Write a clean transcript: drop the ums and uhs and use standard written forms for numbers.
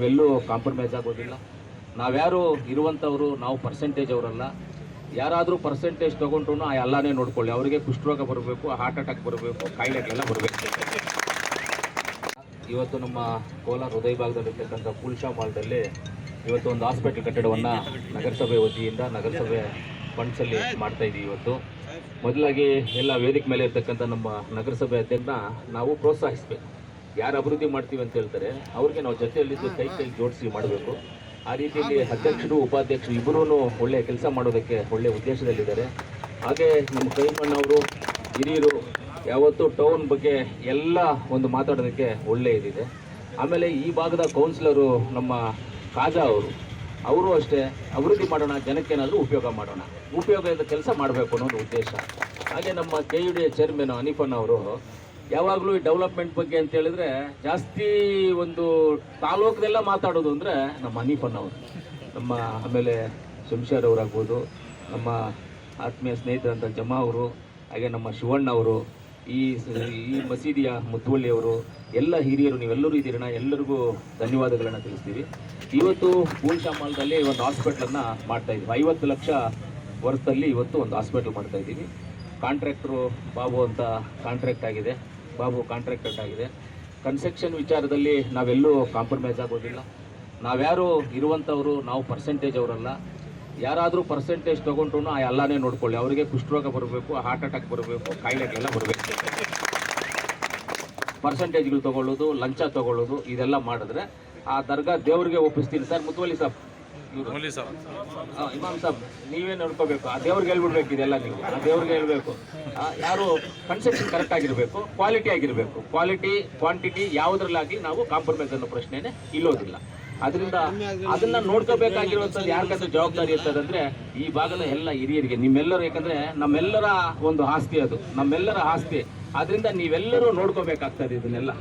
ನಾವೆಲ್ಲೂ compromise ಆಗೋದಿಲ್ಲ. ನಾವ್ಯಾರು ಇರುವಂಥವರು ನಾವು ಪರ್ಸೆಂಟೇಜ್ ಅವರಲ್ಲ. ಯಾರಾದರೂ ಪರ್ಸೆಂಟೇಜ್ ತೊಗೊಂಡ್ರು ಆ ಎಲ್ಲನೇ ನೋಡ್ಕೊಳ್ಳಿ. ಅವರಿಗೆ ಕುಷ್ಠರೋಗ ಬರಬೇಕು, ಹಾರ್ಟ್ ಅಟ್ಯಾಕ್ ಬರಬೇಕು, ಕಾಯಿಲೆಗಳೆಲ್ಲ ಬರಬೇಕು. ಇವತ್ತು ನಮ್ಮ ಕೋಲಾರ ಹೃದಯ ಭಾಗದಲ್ಲಿರ್ತಕ್ಕಂಥ ಪೂಲ್ಶಾ ಮಾಲ್ದಲ್ಲಿ ಇವತ್ತು ಒಂದು ಹಾಸ್ಪಿಟಲ್ ಕಟ್ಟಡವನ್ನು ನಗರಸಭೆ ವತಿಯಿಂದ ನಗರಸಭೆ ಫಂಡ್ಸಲ್ಲಿ ಮಾಡ್ತಾಯಿದ್ದೀವಿ. ಇವತ್ತು ಮೊದಲಾಗಿ ಎಲ್ಲ ವೇದಿಕೆ ಮೇಲೆ ಇರ್ತಕ್ಕಂಥ ನಮ್ಮ ನಗರಸಭೆ ಅಧ್ಯಕ್ಷನ ನಾವು ಪ್ರೋತ್ಸಾಹಿಸಬೇಕು. ಯಾರು ಅಭಿವೃದ್ಧಿ ಮಾಡ್ತೀವಿ ಅಂತ ಹೇಳ್ತಾರೆ ಅವ್ರಿಗೆ ನಾವು ಜೊತೆಯಲ್ಲಿದ್ದು ಕೈ ಜೋಡಿಸಿ ಮಾಡಬೇಕು. ಆ ರೀತಿಯಲ್ಲಿ ಅಧ್ಯಕ್ಷರು ಉಪಾಧ್ಯಕ್ಷರು ಇಬ್ಬರೂ ಒಳ್ಳೆಯ ಕೆಲಸ ಮಾಡೋದಕ್ಕೆ ಒಳ್ಳೆಯ ಉದ್ದೇಶದಲ್ಲಿದ್ದಾರೆ. ಹಾಗೆ ನಮ್ಮ ಕೈಮಣ್ಣವರು ಹಿರಿಯರು ಯಾವತ್ತೂ ಟೌನ್ ಬಗ್ಗೆ ಎಲ್ಲ ಒಂದು ಮಾತಾಡೋದಕ್ಕೆ ಒಳ್ಳೆಯ ಇದಿದೆ. ಆಮೇಲೆ ಈ ಭಾಗದ ಕೌನ್ಸಿಲರು ನಮ್ಮ ಕಾಜಾ ಅವರು ಅಷ್ಟೇ ಅಭಿವೃದ್ಧಿ ಮಾಡೋಣ, ಜನಕ್ಕೇನಾದರೂ ಉಪಯೋಗ ಮಾಡೋಣ, ಉಪಯೋಗದ ಕೆಲಸ ಮಾಡಬೇಕು ಅನ್ನೋದು ಉದ್ದೇಶ. ಹಾಗೆ ನಮ್ಮ KUD ಚೇರ್ಮನ್ ಹನೀಫನ್ ಅವರು ಯಾವಾಗಲೂ ಈ ಡೆವಲಪ್ಮೆಂಟ್ ಬಗ್ಗೆ ಅಂತ ಹೇಳಿದ್ರೆ ಜಾಸ್ತಿ ಒಂದು ತಾಲೂಕದೆಲ್ಲ ಮಾತಾಡೋದು ಅಂದರೆ ನಮ್ಮ ಹನೀಫನ್ ಅವರು. ನಮ್ಮ ಆಮೇಲೆ ಶಂಶರ್ ಅವರಾಗ್ಬೋದು, ನಮ್ಮ ಆತ್ಮೀಯ ಸ್ನೇಹಿತರಂತ ಜಮಾ ಅವರು, ಹಾಗೆ ನಮ್ಮ ಶಿವಣ್ಣ ಅವರು, ಈ ಮಸೀದಿಯ ಮುತ್ತುವಳ್ಳಿಯವರು, ಎಲ್ಲ ಹಿರಿಯರು ನೀವೆಲ್ಲರೂ ಇದ್ದೀರಣ್ಣ, ಎಲ್ಲರಿಗೂ ಧನ್ಯವಾದಗಳನ್ನು ತಿಳಿಸ್ತೀವಿ. ಇವತ್ತು ಪೂಲ್ಶಾ ಮಾಲ್ದಲ್ಲಿ ಒಂದು ಹಾಸ್ಪಿಟ್ಲನ್ನು ಮಾಡ್ತಾಯಿದ್ದೀವಿ. 50 ಲಕ್ಷ ವರ್ಷದಲ್ಲಿ ಇವತ್ತು ಒಂದು ಹಾಸ್ಪಿಟ್ಲ್ ಮಾಡ್ತಾಯಿದ್ದೀವಿ. ಕಾಂಟ್ರಾಕ್ಟ್ರು ಬಾಬು ಅಂತ ಕಾಂಟ್ರಾಕ್ಟ್ ಆಗಿದೆ, ಬಾಬು ಕಾಂಟ್ರಾಕ್ಟರ್ ಆಗಿದೆ. ಕನ್ಸ್ಟ್ರಕ್ಷನ್ ವಿಚಾರದಲ್ಲಿ ನಾವೆಲ್ಲೂ ಕಾಂಪ್ರಮೈಸ್ ಆಗೋದಿಲ್ಲ. ನಾವ್ಯಾರು ಇರುವಂಥವರು ನಾವು ಪರ್ಸೆಂಟೇಜ್ ಅವರಲ್ಲ. ಯಾರಾದರೂ ಪರ್ಸೆಂಟೇಜ್ ತೊಗೊಂಡ್ರು ಆ ಎಲ್ಲನೇ ನೋಡ್ಕೊಳ್ಳಿ. ಅವರಿಗೆ ಕುಷ್ಠರೋಗ ಬರಬೇಕು, ಹಾರ್ಟ್ ಅಟ್ಯಾಕ್ ಬರಬೇಕು, ಕಾಯಿಲೆಗಳೆಲ್ಲ ಬರಬೇಕು. ಪರ್ಸೆಂಟೇಜ್ಗಳು ತೊಗೊಳ್ಳೋದು, ಲಂಚ ತೊಗೊಳ್ಳೋದು ಇದೆಲ್ಲ ಮಾಡಿದ್ರೆ ಆ ದರ್ಗಾ ದೇವ್ರಿಗೆ ಒಪ್ಪಿಸ್ತೀನಿ. ಸರ್ ಮುತ್ತುವಳ್ಳಿ ಸಾಬ್, ಇಮಾಮ್ ಸಾಬ್, ನೀವೇ ನೋಡ್ಕೋಬೇಕು. ಆ ದೇವ್ರಿಗೆ ಹೇಳ್ಬಿಡ್ಬೇಕು ಇದೆಲ್ಲ. ನೀವು ಆ ದೇವ್ರಿಗೆ ಹೇಳ್ಬೇಕು. ಯಾರು ಕನ್ಸೆಪ್ಷನ್ ಕರೆಕ್ಟ್ ಆಗಿರಬೇಕು, ಕ್ವಾಲಿಟಿ ಆಗಿರಬೇಕು. ಕ್ವಾಲಿಟಿ ಕ್ವಾಂಟಿಟಿ ಯಾವುದ್ರಲ್ಲಾಗಲಿ ನಾವು ಕಾಂಪ್ರಮೈಸ್ ಅನ್ನೋ ಪ್ರಶ್ನೆನೇ ಇಲ್ಲೋದಿಲ್ಲ. ಅದರಿಂದ ಅದನ್ನ ನೋಡ್ಕೋಬೇಕಾಗಿರುವಂಥದ್ದು ಯಾರಿಗಾದ್ರೂ ಜವಾಬ್ದಾರಿ ಇರ್ತದಂದ್ರೆ ಈ ಭಾಗದ ಎಲ್ಲ ಹಿರಿಯರಿಗೆ, ನಿಮ್ಮೆಲ್ಲರೂ. ಯಾಕಂದ್ರೆ ನಮ್ಮೆಲ್ಲರ ಒಂದು ಆಸ್ತಿ ಅದು, ನಮ್ಮೆಲ್ಲರ ಆಸ್ತಿ. ಆದ್ರಿಂದ ನೀವೆಲ್ಲರೂ ನೋಡ್ಕೋಬೇಕಾಗ್ತದೆ ಇದನ್ನೆಲ್ಲ.